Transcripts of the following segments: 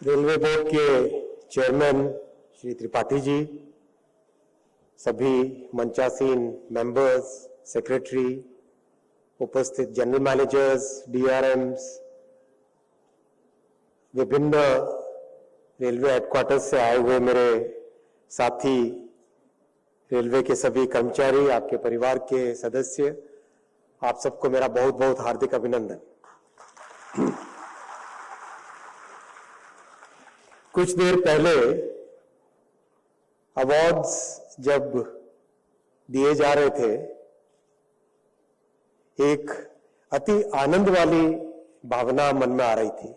Railway board के chairman Shri Tripathi ji, सभी मंचासीन members, secretary, उपस्थित जनरल मैनेजर्स, डीआरएम्स, विभिन्न रेलवे हेडक्वार्टर्स से आए हुए मेरे साथी, रेलवे के सभी कर्मचारी, आपके परिवार के सदस्य, आप सबको मेरा बहुत बहुत हार्दिक अभिनंदन। कुछ देर पहले अवार्ड्स जब दिए जा रहे थे, एक अति आनंद वाली भावना मन में आ रही थी।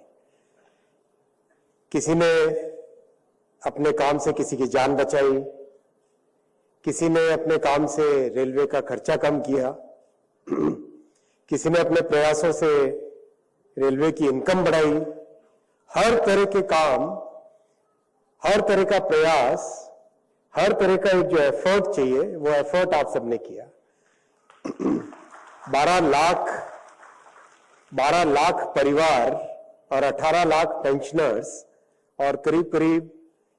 किसी ने अपने काम से किसी की जान बचाई, किसी ने अपने काम से रेलवे का खर्चा कम किया, किसी ने अपने प्रयासों से रेलवे की इनकम बढ़ाई। हर तरह के काम, हर तरह का प्रयास, हर तरह का एक जो एफर्ट चाहिए, वो एफर्ट आप सबने किया। 12 लाख परिवार और 18 लाख पेंशनर्स और करीब करीब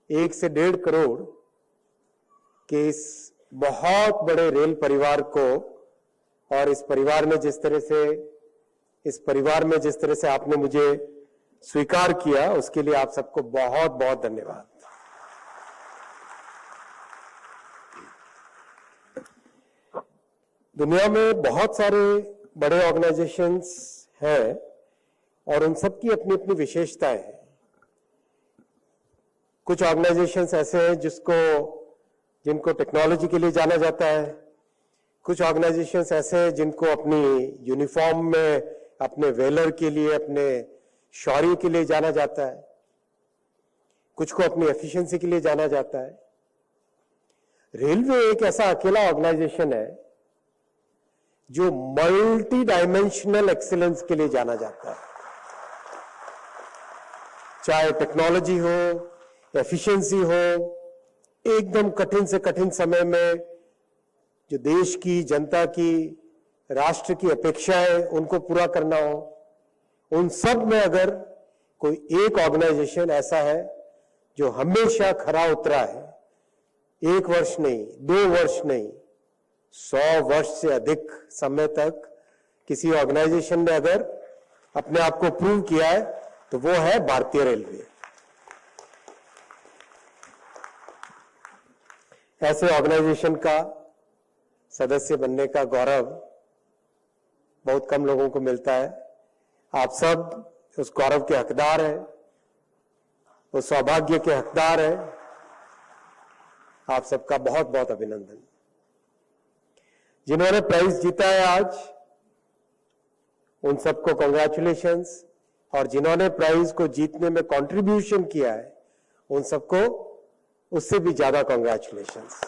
1 से 1.5 करोड़ के इस बहुत बड़े रेल परिवार को, और इस परिवार में जिस तरह से आपने मुझे स्वीकार किया, उसके लिए आप सबको बहुत बहुत धन्यवाद। दुनिया में बहुत सारे बड़े ऑर्गेनाइजेशंस हैं और उन सब की अपनी अपनी विशेषताएं हैं। कुछ ऑर्गेनाइजेशंस ऐसे हैं जिनको टेक्नोलॉजी के लिए जाना जाता है। कुछ ऑर्गेनाइजेशंस ऐसे हैं जिनको अपनी यूनिफॉर्म में, अपने वेलर के लिए, अपने शौर्य के लिए जाना जाता है। कुछ को अपनी एफिशिएंसी के लिए जाना जाता है। रेलवे एक ऐसा अकेला ऑर्गेनाइजेशन है जो मल्टी डायमेंशनल एक्सीलेंस के लिए जाना जाता है। चाहे टेक्नोलॉजी हो, एफिशिएंसी हो, एकदम कठिन से कठिन समय में जो देश की, जनता की, राष्ट्र की अपेक्षाएं, उनको पूरा करना हो, उन सब में अगर कोई एक ऑर्गेनाइजेशन ऐसा है जो हमेशा खरा उतरा है, 1 वर्ष नहीं, 2 वर्ष नहीं, 100 वर्ष से अधिक समय तक किसी ऑर्गेनाइजेशन ने अगर अपने आप को प्रूव किया है, तो वो है भारतीय रेलवे। ऐसे ऑर्गेनाइजेशन का सदस्य बनने का गौरव बहुत कम लोगों को मिलता है। आप सब उस गौरव के हकदार हैं, उस सौभाग्य के हकदार हैं। आप सबका बहुत बहुत अभिनंदन। जिन्होंने प्राइज जीता है आज, उन सबको कांग्रेचुलेशंस, और जिन्होंने प्राइज को जीतने में कंट्रीब्यूशन किया है, उन सबको उससे भी ज्यादा कांग्रेचुलेशंस।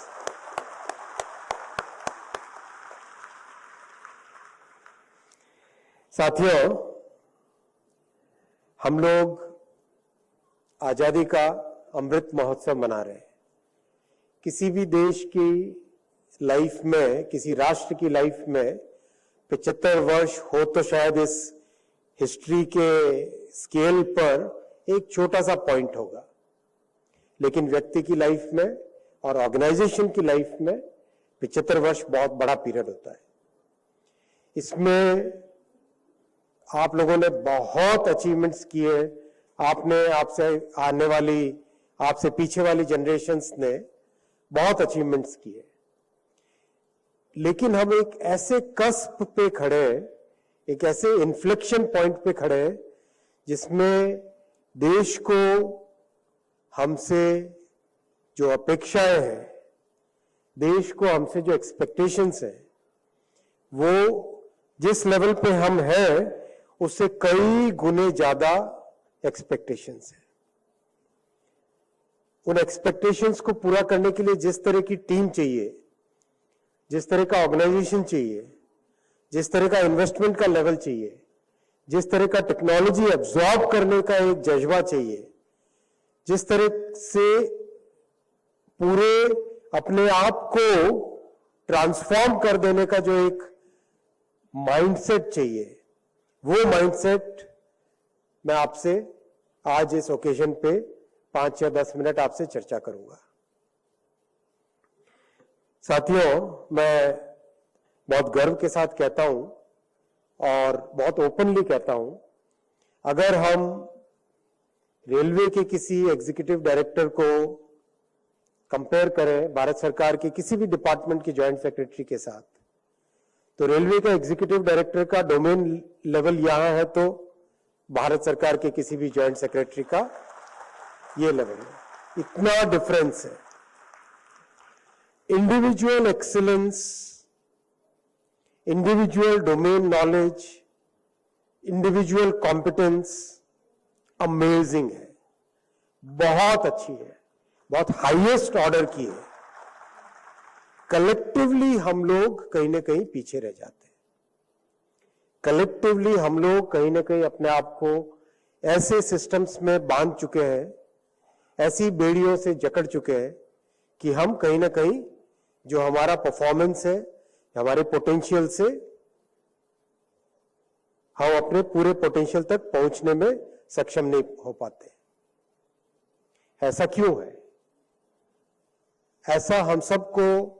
साथियों, हम लोग आजादी का अमृत महोत्सव मना रहे हैं। किसी भी देश की लाइफ में, किसी राष्ट्र की लाइफ में 75 वर्ष हो तो शायद इस हिस्ट्री के स्केल पर एक छोटा सा पॉइंट होगा, लेकिन व्यक्ति की लाइफ में और ऑर्गेनाइजेशन की लाइफ में 75 वर्ष बहुत बड़ा पीरियड होता है। इसमें आप लोगों ने बहुत अचीवमेंट्स किए। आपने, आपसे आने वाली, आपसे पीछे वाली जनरेशन्स ने बहुत अचीवमेंट्स किए, लेकिन हम एक ऐसे कस्प पे खड़े, एक ऐसे इन्फ्लेक्शन पॉइंट पे खड़े जिसमें देश को हमसे जो अपेक्षाएं हैं, देश को हमसे जो एक्सपेक्टेशंस हैं, वो जिस लेवल पे हम हैं उससे कई गुने ज्यादा एक्सपेक्टेशंस हैं। उन एक्सपेक्टेशंस को पूरा करने के लिए जिस तरह की टीम चाहिए, जिस तरह का ऑर्गेनाइजेशन चाहिए, जिस तरह का इन्वेस्टमेंट का लेवल चाहिए, जिस तरह का टेक्नोलॉजी एब्जॉर्ब करने का एक जज्बा चाहिए, जिस तरह से पूरे अपने आप को ट्रांसफॉर्म कर देने का जो एक माइंडसेट चाहिए, वो माइंडसेट मैं आपसे आज इस ओकेजन पे 5 या 10 मिनट आपसे चर्चा करूंगा। साथियों, मैं बहुत गर्व के साथ कहता हूं और बहुत ओपनली कहता हूं, अगर हम रेलवे के किसी एग्जीक्यूटिव डायरेक्टर को कंपेयर करें भारत सरकार के किसी भी डिपार्टमेंट के जॉइंट सेक्रेटरी के साथ, तो रेलवे का एग्जीक्यूटिव डायरेक्टर का डोमेन लेवल यहां है तो भारत सरकार के किसी भी जॉइंट सेक्रेटरी का ये लेवल है। इतना डिफरेंस है। Individual excellence, individual domain knowledge, individual competence amazing है, बहुत अच्छी है, बहुत हाईएस्ट ऑर्डर की है। कलेक्टिवली हम लोग कहीं ना कहीं पीछे रह जाते हैं। कलेक्टिवली हम लोग कहीं ना कहीं अपने आप को ऐसे सिस्टम्स में बांध चुके हैं, ऐसी बेड़ियों से जकड़ चुके हैं कि हम कहीं ना कहीं जो हमारा परफॉर्मेंस है, हमारे पोटेंशियल से हम अपने पूरे पोटेंशियल तक पहुंचने में सक्षम नहीं हो पाते। ऐसा क्यों है? ऐसा हम सबको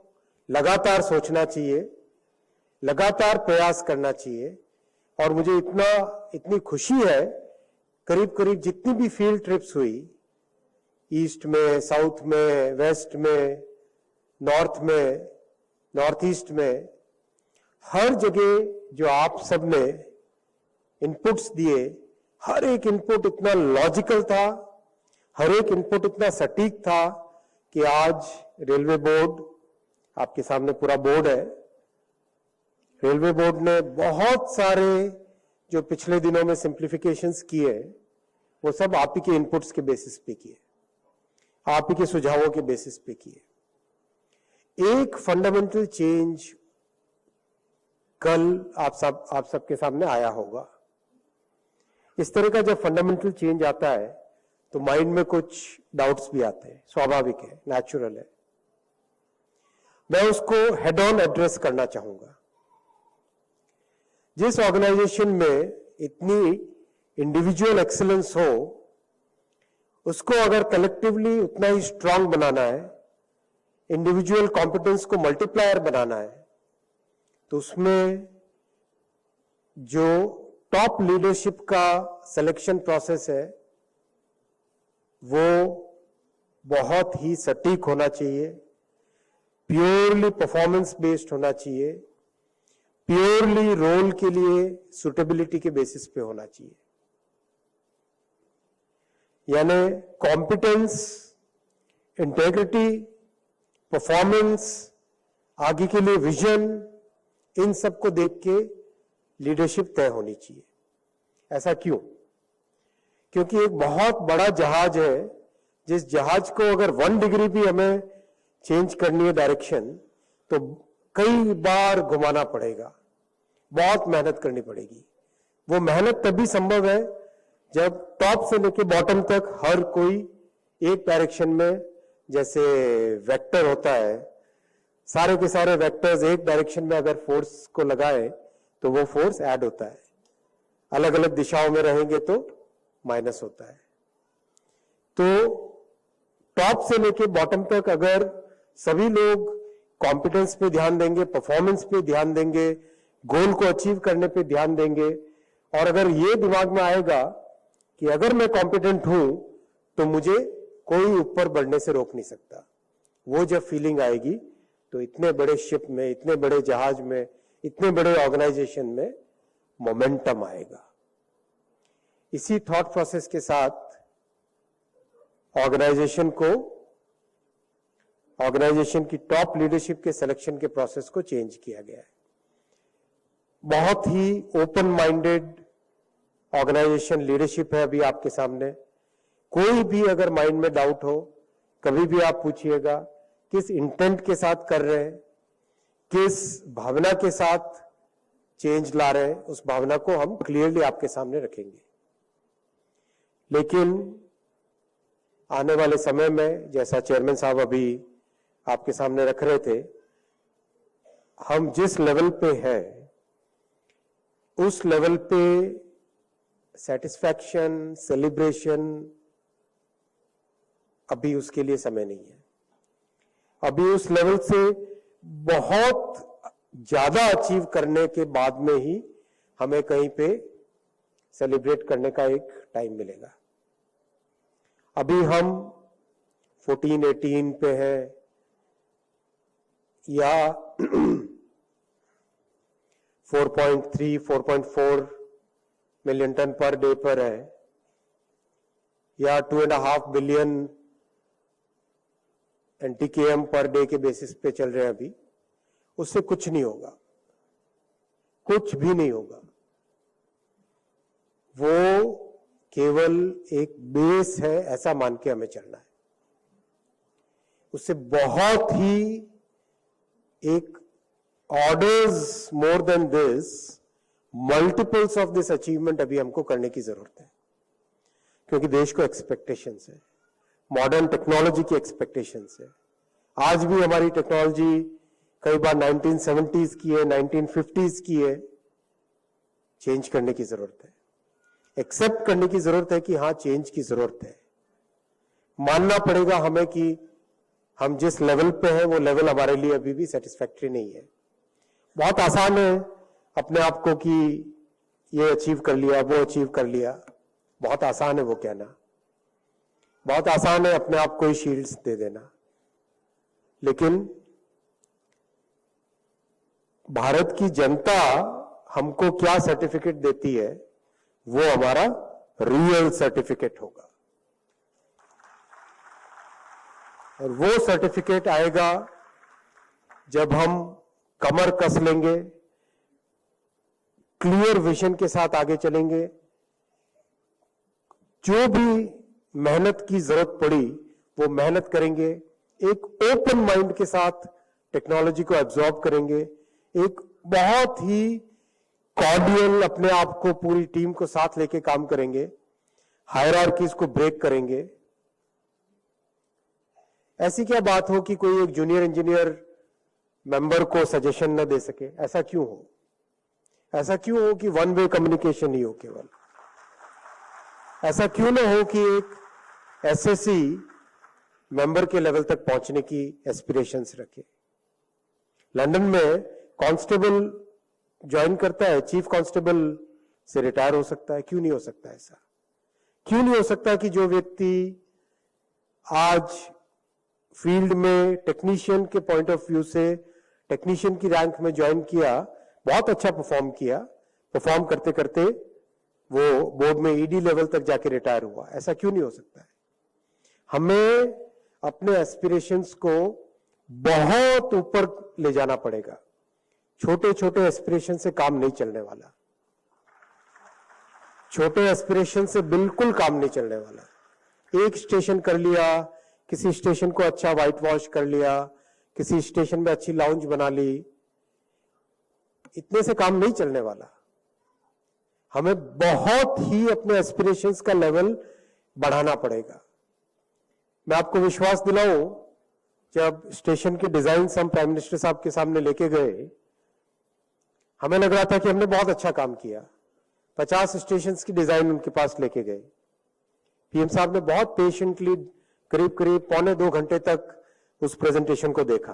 लगातार सोचना चाहिए, लगातार प्रयास करना चाहिए। और मुझे इतनी खुशी है, करीब करीब जितनी भी फील्ड ट्रिप्स हुई, ईस्ट में, साउथ में, वेस्ट में, नॉर्थ में, नॉर्थ ईस्ट में, हर जगह जो आप सबने इनपुट्स दिए, हर एक इनपुट इतना लॉजिकल था, हर एक इनपुट इतना सटीक था कि आज रेलवे बोर्ड, आपके सामने पूरा बोर्ड है, रेलवे बोर्ड ने बहुत सारे जो पिछले दिनों में सिंप्लीफिकेशंस किए, वो सब आप ही के इनपुट्स के बेसिस पे किए, आप ही के सुझावों के बेसिस पे किए। एक फंडामेंटल चेंज कल आप सबके सामने आया होगा। इस तरह का जब फंडामेंटल चेंज आता है तो माइंड में कुछ डाउट्स भी आते हैं, स्वाभाविक है, नेचुरल है। मैं उसको हेड ऑन एड्रेस करना चाहूंगा। जिस ऑर्गेनाइजेशन में इतनी इंडिविजुअल एक्सीलेंस हो, उसको अगर कलेक्टिवली उतना ही स्ट्रांग बनाना है, इंडिविजुअल कॉम्पिटेंस को मल्टीप्लायर बनाना है, तो उसमें जो टॉप लीडरशिप का सिलेक्शन प्रोसेस है वो बहुत ही सटीक होना चाहिए, प्योरली परफॉर्मेंस बेस्ड होना चाहिए, प्योरली रोल के लिए सुटेबिलिटी के बेसिस पे होना चाहिए। यानी कॉम्पिटेंस, इंटेग्रिटी, परफॉर्मेंस, आगे के लिए विजन, इन सबको देख के लीडरशिप तय होनी चाहिए। ऐसा क्यों? क्योंकि एक बहुत बड़ा जहाज है, जिस जहाज को अगर 1 डिग्री भी हमें चेंज करनी है डायरेक्शन, तो कई बार घुमाना पड़ेगा, बहुत मेहनत करनी पड़ेगी। वो मेहनत तभी संभव है जब टॉप से लेकर बॉटम तक हर कोई एक डायरेक्शन में, जैसे वेक्टर होता है, सारे के सारे वेक्टर्स एक डायरेक्शन में अगर फोर्स को लगाए तो वो फोर्स ऐड होता है, अलग अलग दिशाओं में रहेंगे तो माइनस होता है। तो टॉप से लेके बॉटम तक अगर सभी लोग कॉम्पिटेंस पे ध्यान देंगे, परफॉर्मेंस पे ध्यान देंगे, गोल को अचीव करने पे ध्यान देंगे, और अगर ये दिमाग में आएगा कि अगर मैं कॉम्पिटेंट हूं तो मुझे कोई ऊपर बढ़ने से रोक नहीं सकता, वो जब फीलिंग आएगी तो इतने बड़े शिप में, इतने बड़े जहाज में, इतने बड़े ऑर्गेनाइजेशन में मोमेंटम आएगा। इसी थॉट प्रोसेस के साथ ऑर्गेनाइजेशन की टॉप लीडरशिप के सिलेक्शन के प्रोसेस को चेंज किया गया है। बहुत ही ओपन माइंडेड ऑर्गेनाइजेशन लीडरशिप है अभी आपके सामने। कोई भी अगर माइंड में डाउट हो, कभी भी आप पूछिएगा, किस इंटेंट के साथ कर रहे हैं, किस भावना के साथ चेंज ला रहे हैं, उस भावना को हम क्लियरली आपके सामने रखेंगे। लेकिन आने वाले समय में, जैसा चेयरमैन साहब अभी आपके सामने रख रहे थे, हम जिस लेवल पे हैं उस लेवल पे सेटिस्फैक्शन, सेलिब्रेशन, अभी उसके लिए समय नहीं है। अभी उस लेवल से बहुत ज्यादा अचीव करने के बाद में ही हमें कहीं पे सेलिब्रेट करने का एक टाइम मिलेगा। अभी हम 14-18 पे है या 4.3, 4.4 मिलियन टन पर डे पर है या 2.5 बिलियन NTKM पर डे के बेसिस पे चल रहे हैं अभी, उससे कुछ नहीं होगा, कुछ भी नहीं होगा। वो केवल एक बेस है ऐसा मान के हमें चलना है। उससे बहुत ही एक orders more than this, multiples of this achievement अभी हमको करने की जरूरत है, क्योंकि देश को एक्सपेक्टेशंस है, मॉडर्न टेक्नोलॉजी की एक्सपेक्टेशंस है। आज भी हमारी टेक्नोलॉजी कई बार 1970s की है, 1950s की है। चेंज करने की जरूरत है, एक्सेप्ट करने की जरूरत है कि हां चेंज की जरूरत है। मानना पड़ेगा हमें कि हम जिस लेवल पे हैं वो लेवल हमारे लिए अभी भी सेटिस्फैक्टरी नहीं है। बहुत आसान है अपने आप को कि ये अचीव कर लिया, वो अचीव कर लिया, बहुत आसान है वो कहना, बहुत आसान है अपने आप को ही शील्ड्स दे देना। लेकिन भारत की जनता हमको क्या सर्टिफिकेट देती है, वो हमारा रियल सर्टिफिकेट होगा। और वो सर्टिफिकेट आएगा जब हम कमर कस लेंगे, क्लियर विजन के साथ आगे चलेंगे। जो भी मेहनत की जरूरत पड़ी वो मेहनत करेंगे, एक ओपन माइंड के साथ टेक्नोलॉजी को एब्जॉर्ब करेंगे, एक बहुत ही कॉर्डियल अपने आप को पूरी टीम को साथ लेके काम करेंगे, हायरार्कीज को ब्रेक करेंगे। ऐसी क्या बात हो कि कोई एक जूनियर इंजीनियर मेंबर को सजेशन न दे सके? ऐसा क्यों हो? ऐसा क्यों हो कि वन वे कम्युनिकेशन ही हो केवल? ऐसा क्यों ना हो कि एक एसएससी मेंबर के लेवल तक पहुंचने की एस्पिरेशंस रखे? लंदन में कांस्टेबल ज्वाइन करता है, चीफ कांस्टेबल से रिटायर हो सकता है, क्यों नहीं हो सकता? ऐसा क्यों नहीं हो सकता कि जो व्यक्ति आज फील्ड में टेक्नीशियन के पॉइंट ऑफ व्यू से टेक्नीशियन की रैंक में ज्वाइन किया, बहुत अच्छा परफॉर्म किया, परफॉर्म करते करते वो बोर्ड में ईडी लेवल तक जाके रिटायर हुआ, ऐसा क्यों नहीं हो सकता है? हमें अपने एस्पिरेशंस को बहुत ऊपर ले जाना पड़ेगा। छोटे छोटे एस्पिरेशन से काम नहीं चलने वाला, छोटे एस्पिरेशन से बिल्कुल काम नहीं चलने वाला। एक स्टेशन कर लिया, किसी स्टेशन को अच्छा व्हाइट वॉश कर लिया, किसी स्टेशन में अच्छी लाउंज बना ली, इतने से काम नहीं चलने वाला। हमें बहुत ही अपने एस्पिरेशंस का लेवल बढ़ाना पड़ेगा। मैं आपको विश्वास दिलाऊं, जब स्टेशन के डिजाइन हम प्राइम मिनिस्टर साहब के सामने लेके गए, हमें लग रहा था कि हमने बहुत अच्छा काम किया। 50 स्टेशन की डिजाइन उनके पास लेके गए। पीएम साहब ने बहुत पेशेंटली करीब करीब 1.25 घंटे तक उस प्रेजेंटेशन को देखा।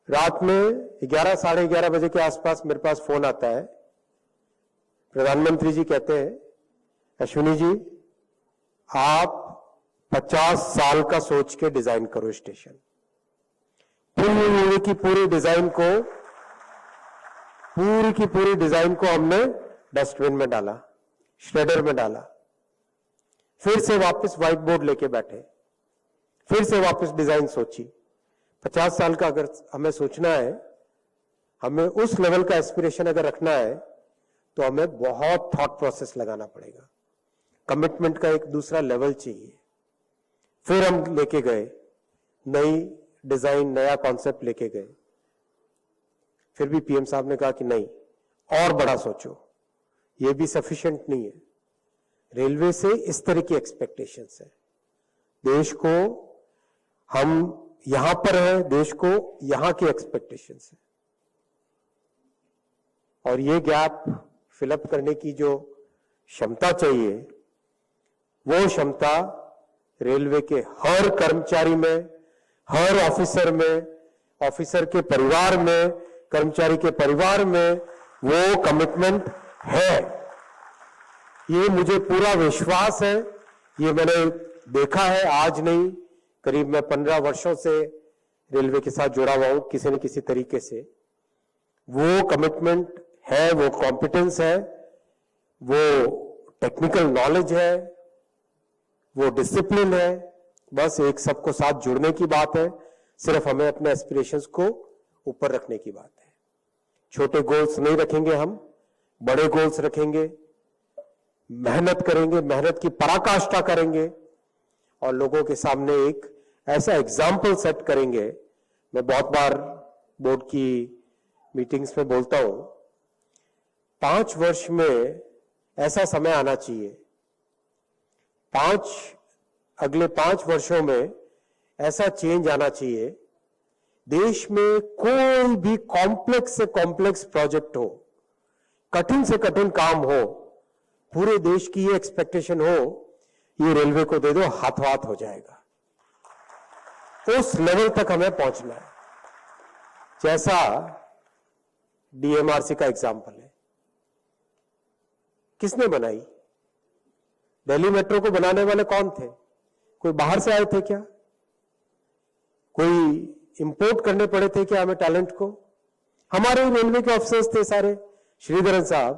रात में 11, साढ़े 11 बजे के आसपास मेरे पास फोन आता है। प्रधानमंत्री जी कहते हैं, अश्विनी जी आप 50 साल का सोच के डिजाइन करो स्टेशन। पूरी की पूरी डिजाइन को, पूरी की पूरी डिजाइन को हमने डस्टबिन में डाला, श्रेडर में डाला, फिर से वापस व्हाइट बोर्ड लेके बैठे, फिर से वापस डिजाइन सोची। 50 साल का अगर हमें सोचना है, हमें उस लेवल का एस्पिरेशन अगर रखना है, तो हमें बहुत थॉट प्रोसेस लगाना पड़ेगा। कमिटमेंट का एक दूसरा लेवल चाहिए। फिर हम लेके गए नई डिजाइन, नया कॉन्सेप्ट लेके गए। फिर भी पीएम साहब ने कहा कि नहीं, और बड़ा सोचो, ये भी सफिशिएंट नहीं है। रेलवे से इस तरह की एक्सपेक्टेशंस है। देश को, हम यहां पर है, देश को यहां की एक्सपेक्टेशंस है, और ये गैप फिलअप करने की जो क्षमता चाहिए, वो क्षमता रेलवे के हर कर्मचारी में, हर ऑफिसर में, ऑफिसर के परिवार में, कर्मचारी के परिवार में वो कमिटमेंट है। ये मुझे पूरा विश्वास है। ये मैंने देखा है, आज नहीं, करीब मैं 15 वर्षों से रेलवे के साथ जुड़ा हुआ हूं किसी न किसी तरीके से। वो कमिटमेंट है, वो कॉम्पिटेंस है, वो टेक्निकल नॉलेज है, वो डिसिप्लिन है। बस एक सबको साथ जुड़ने की बात है, सिर्फ हमें अपने एस्पिरेशंस को ऊपर रखने की बात है। छोटे गोल्स नहीं रखेंगे हम, बड़े गोल्स रखेंगे, मेहनत करेंगे, मेहनत की पराकाष्ठा करेंगे और लोगों के सामने एक ऐसा एग्जाम्पल सेट करेंगे। मैं बहुत बार बोर्ड की मीटिंग्स में बोलता हूं, 5 वर्ष में ऐसा समय आना चाहिए, अगले 5 वर्षों में ऐसा चेंज आना चाहिए, देश में कोई भी कॉम्प्लेक्स से कॉम्प्लेक्स प्रोजेक्ट हो, कठिन से कठिन काम हो, पूरे देश की ये एक्सपेक्टेशन हो, ये रेलवे को दे दो, हाथों हाथ हो जाएगा। उस लेवल तक हमें पहुंचना है, जैसा डीएमआरसी का एग्जाम्पल है। किसने बनाई? दिल्ली मेट्रो को बनाने वाले कौन थे? कोई बाहर से आए थे क्या? कोई इंपोर्ट करने पड़े थे क्या हमें टैलेंट को? हमारे रेलवे के अफसर्स थे सारे। श्रीधरन साहब,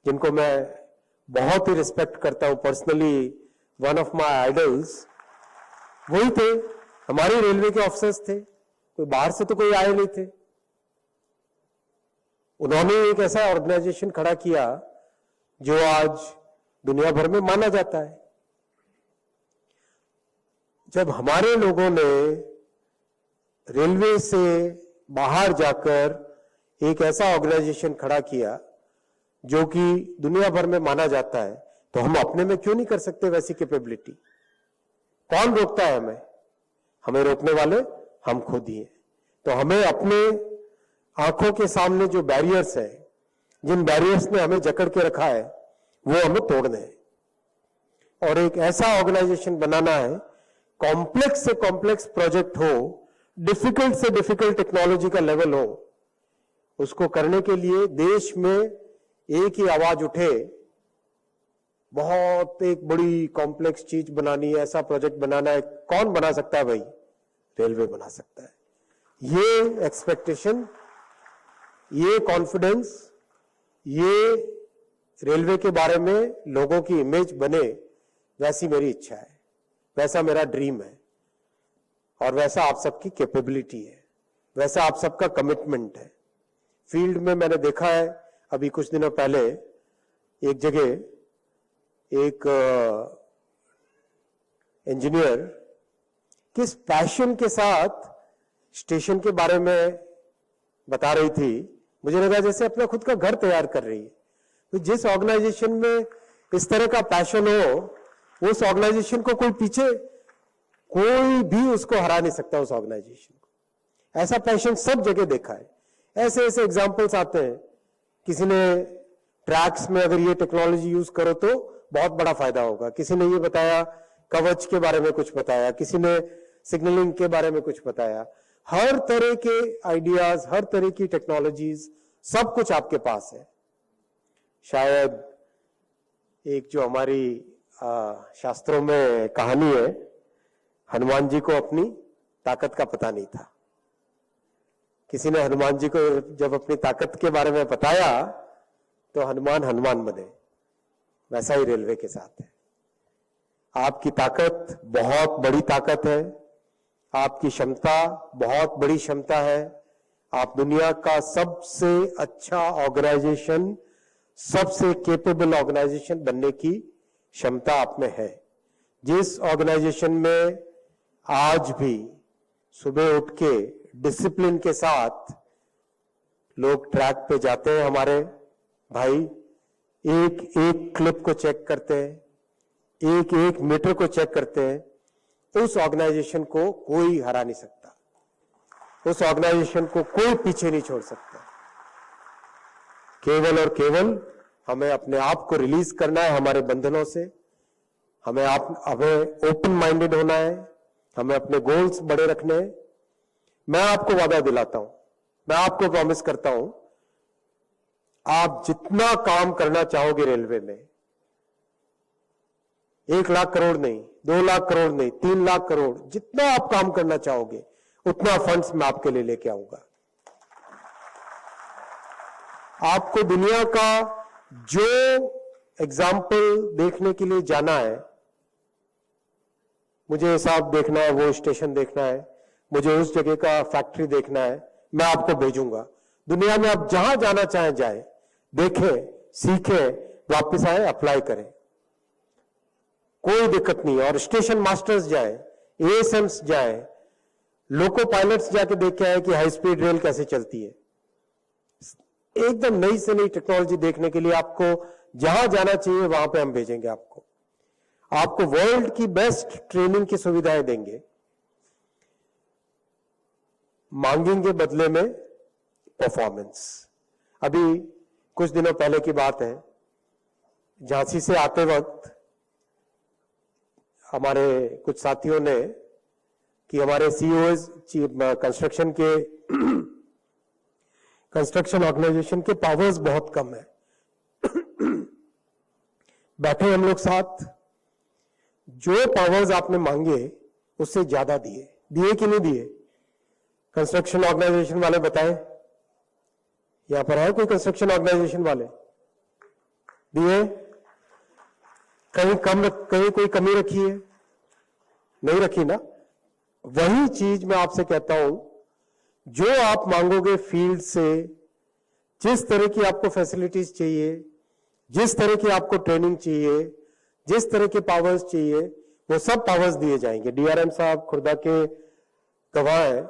जिनको मैं बहुत ही रिस्पेक्ट करता हूं, personally one of my idols, वही थे, हमारे रेलवे के अफसर्स थे। कोई बाहर से तो कोई आए नहीं थे। उन्होंने एक ऐसा ऑर्गेनाइजेशन खड़ा किया जो आज दुनिया भर में माना जाता है। जब हमारे लोगों ने रेलवे से बाहर जाकर एक ऐसा ऑर्गेनाइजेशन खड़ा किया जो कि दुनिया भर में माना जाता है, तो हम अपने में क्यों नहीं कर सकते वैसी कैपेबिलिटी? कौन रोकता है हमें? हमें रोकने वाले हम खुद ही हैं। तो हमें अपने आंखों के सामने जो बैरियर्स है, जिन बैरियर्स ने हमें जकड़ के रखा है, वो हमें तोड़ने हैं और एक ऐसा ऑर्गेनाइजेशन बनाना है, कॉम्प्लेक्स से कॉम्प्लेक्स प्रोजेक्ट हो, डिफिकल्ट से डिफिकल्ट टेक्नोलॉजी का लेवल हो, उसको करने के लिए देश में एक ही आवाज उठे, बहुत एक बड़ी कॉम्प्लेक्स चीज बनानी है, ऐसा प्रोजेक्ट बनाना है। कौन बना सकता है भाई? रेलवे बना सकता है। ये एक्सपेक्टेशन, ये कॉन्फिडेंस, ये रेलवे के बारे में लोगों की इमेज बने, वैसी मेरी इच्छा है, वैसा मेरा ड्रीम है और वैसा आप सबकी कैपेबिलिटी है, वैसा आप सबका कमिटमेंट है। फील्ड में मैंने देखा है, अभी कुछ दिनों पहले एक जगह एक इंजीनियर किस पैशन के साथ स्टेशन के बारे में बता रही थी, मुझे लगा जैसे अपना खुद का घर तैयार कर रही है। तो जिस ऑर्गेनाइजेशन में इस तरह का पैशन हो, उस ऑर्गेनाइजेशन को कोई भी उसको हरा नहीं सकता, उस ऑर्गेनाइजेशन को। ऐसा पैशन सब जगह देखा है। ऐसे ऐसे एग्जांपल्स आते हैं। किसी ने ट्रैक्स में अगर ये टेक्नोलॉजी यूज करो तो बहुत बड़ा फायदा होगा, किसी ने ये बताया, कवच के बारे में कुछ बताया, किसी ने सिग्नलिंग के बारे में कुछ बताया। हर तरह के आइडियाज, हर तरह की टेक्नोलॉजीज, सब कुछ आपके पास है। शायद एक जो हमारी शास्त्रों में कहानी है, हनुमान जी को अपनी ताकत का पता नहीं था। किसी ने हनुमान जी को जब अपनी ताकत के बारे में बताया तो हनुमान बने। वैसा ही रेलवे के साथ है। आपकी ताकत बहुत बड़ी ताकत है, आपकी क्षमता बहुत बड़ी क्षमता है। आप दुनिया का सबसे अच्छा ऑर्गेनाइजेशन, सबसे कैपेबल ऑर्गेनाइजेशन बनने की क्षमता आप में है। जिस ऑर्गेनाइजेशन में आज भी सुबह उठ के डिसिप्लिन के साथ लोग ट्रैक पे जाते हैं, हमारे भाई एक एक क्लिप को चेक करते हैं, एक एक मीटर को चेक करते हैं, उस ऑर्गेनाइजेशन को कोई हरा नहीं सकता, उस ऑर्गेनाइजेशन को कोई पीछे नहीं छोड़ सकता। केवल और केवल हमें अपने आप को रिलीज करना है हमारे बंधनों से, हमें ओपन माइंडेड होना है, हमें अपने गोल्स बड़े रखने हैं। मैं आपको वादा दिलाता हूं, मैं आपको प्रॉमिस करता हूं, आप जितना काम करना चाहोगे रेलवे में, 1 लाख करोड़ नहीं, 2 लाख करोड़ नहीं, 3 लाख करोड़, जितना आप काम करना चाहोगे उतना फंड्स मैं आपके लिए लेके आऊंगा। आपको दुनिया का जो एग्जाम्पल देखने के लिए जाना है, मुझे हिसाब देखना है, वो स्टेशन देखना है, मुझे उस जगह का फैक्ट्री देखना है, मैं आपको भेजूंगा। दुनिया में आप जहां जाना चाहें जाए, देखें, सीखें, वापस आए, अप्लाई करें, कोई दिक्कत नहीं है। और स्टेशन मास्टर्स जाए, एएसएम्स जाए, लोको पायलट्स जाके देख के आए कि हाई स्पीड रेल कैसे चलती है। एकदम नई से नई टेक्नोलॉजी देखने के लिए आपको जहां जाना चाहिए वहां पे हम भेजेंगे आपको वर्ल्ड की बेस्ट ट्रेनिंग की सुविधाएं देंगे, मांगेंगे बदले में परफॉर्मेंस। अभी कुछ दिनों पहले की बात है, झांसी से आते वक्त हमारे कुछ साथियों ने कि हमारे सीईओज कंस्ट्रक्शन ऑर्गेनाइजेशन के पावर्स बहुत कम है। बैठे हम लोग साथ, जो पावर्स आपने मांगे उससे ज्यादा दिए कि नहीं दिए? कंस्ट्रक्शन ऑर्गेनाइजेशन वाले बताएं, यहां पर है कोई कंस्ट्रक्शन ऑर्गेनाइजेशन वाले? दिए? कहीं कोई कमी रखी है? नहीं रखी ना? वही चीज मैं आपसे कहता हूं, जो आप मांगोगे फील्ड से, जिस तरह की आपको फैसिलिटीज चाहिए, जिस तरह की आपको ट्रेनिंग चाहिए, जिस तरह के पावर्स चाहिए, वो सब पावर्स दिए जाएंगे। डीआरएम साहब खुर्दा के गवाह हैं,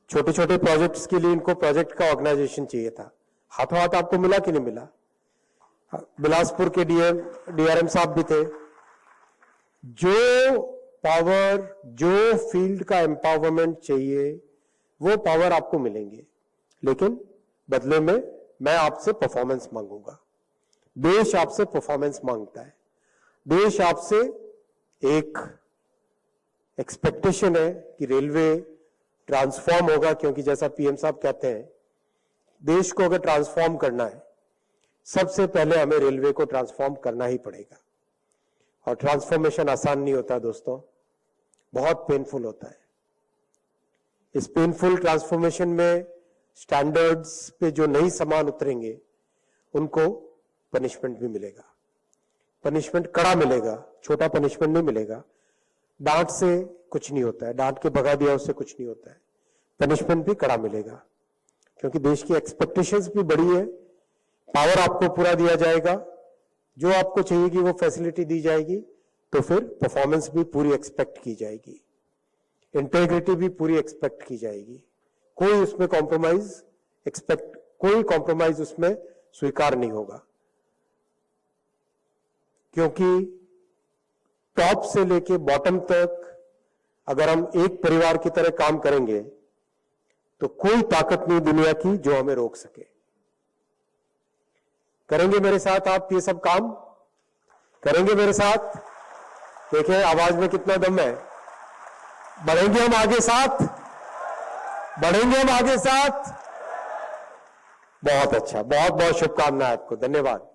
छोटे छोटे प्रोजेक्ट्स के लिए इनको प्रोजेक्ट का ऑर्गेनाइजेशन चाहिए था, हाथों हाथ आपको मिला कि नहीं मिला? बिलासपुर के डीआरएम साहब भी थे। जो पावर, जो फील्ड का एम्पावरमेंट चाहिए, वो पावर आपको मिलेंगे, लेकिन बदले में मैं आपसे परफॉर्मेंस मांगूंगा। देश आपसे परफॉर्मेंस मांगता है। देश आपसे एक एक्सपेक्टेशन है कि रेलवे ट्रांसफॉर्म होगा, क्योंकि जैसा पीएम साहब कहते हैं, देश को अगर ट्रांसफॉर्म करना है, सबसे पहले हमें रेलवे को ट्रांसफॉर्म करना ही पड़ेगा। और ट्रांसफॉर्मेशन आसान नहीं होता दोस्तों, बहुत पेनफुल होता है। इस पेनफुल ट्रांसफॉर्मेशन में स्टैंडर्ड्स पे जो नई सामान उतरेंगे, उनको पनिशमेंट भी मिलेगा। पनिशमेंट कड़ा मिलेगा, छोटा पनिशमेंट नहीं मिलेगा। डांट से कुछ नहीं होता है, डांट के भगा दिया उससे कुछ नहीं होता है। पनिशमेंट भी कड़ा मिलेगा, क्योंकि देश की एक्सपेक्टेशंस भी बड़ी है। पावर आपको पूरा दिया जाएगा, जो आपको चाहिए कि वो फैसिलिटी दी जाएगी, तो फिर परफॉर्मेंस भी पूरी एक्सपेक्ट की जाएगी, इंटेग्रिटी भी पूरी एक्सपेक्ट की जाएगी। कोई उसमें कोई कॉम्प्रोमाइज उसमें स्वीकार नहीं होगा, क्योंकि टॉप से लेके बॉटम तक अगर हम एक परिवार की तरह काम करेंगे, तो कोई ताकत नहीं दुनिया की जो हमें रोक सके। करेंगे मेरे साथ आप ये सब काम? करेंगे मेरे साथ? देखिए आवाज में कितना दम है। बढ़ेंगे हम आगे साथ? बढ़ेंगे हम आगे साथ? बहुत अच्छा, बहुत बहुत शुभकामनाएं आपको। धन्यवाद।